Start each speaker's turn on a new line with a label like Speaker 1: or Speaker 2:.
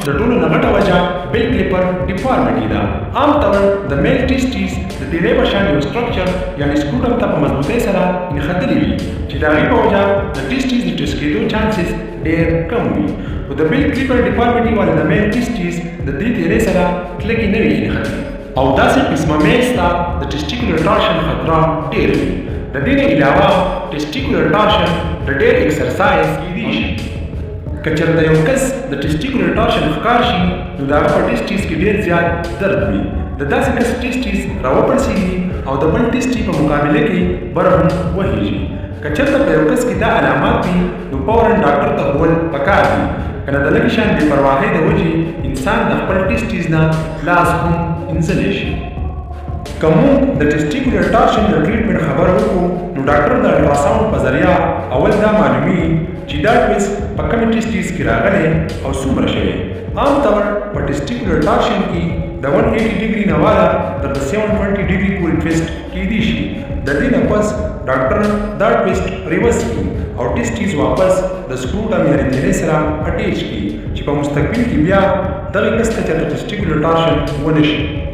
Speaker 1: د ټولو نه غټه وجه بیل کلیپر ډیفارمیټي ده. عام طور د میل ټیسټیز د تیرې په شان یو سټرکچر یعنې سکروټم ته په مضبوطۍ سره نښتلي وي چې د هغې په وجه د ټیسټیز د ټیسټ کېدو چانسز ډېر کم وي. خو د بیل کلیپر ډیفارمیټي والا د میل ټیسټیز د دې تیرې سره کلکې نه وي نښتلي او داسې قسمه میلز ته د ټیسټیکولر ټارشن خطره ډېر وي. د دې نه علاوه ټیسټیکولر ټارشن د ډېر ایکسرسایز کیدی شي. که چېرته یو کس د ټیسټیکولر ټارشن ښکار شي نو د هغه په ټیسټیز کې ډېر زیات درد وي. د داسې کس ټیسټیز راوپړسېږي او د بل ټیسټي په مقابله کې بره هم وهېږي. که چېرته په یو کس کې دا علامات وي نو فوراً ډاکټر ته هول پکار دي. که نه د لږې شان بې پرواهۍ د وجې انسان د خپل ټیسټیز نه لاس هم انځلی شي. که موږ د ټیسټیکولر ټارشن د ټریټمنټ خبر وکړو نو ډاکټر د الټراساونډ په ذریعه اول دا معلومي چې دا ټویسټ په کومې ټیسټیز کې راغلی او څومره شوی. عام طور په ټیسټیکولر ټارشن کې د 180 ډګري نه والا تر 720 ډګري پورې ټویسټ کیدی شي. د دې نه پس ډاکټر دا ټویسټ ریورس کړي او ټیسټیز واپس د سکروټم یعنې تیرې سره اټیچ کړي چې په مستقبل کې بیا دغې کس ته چېرته ټیسټیکولر ټارشن ونه شي.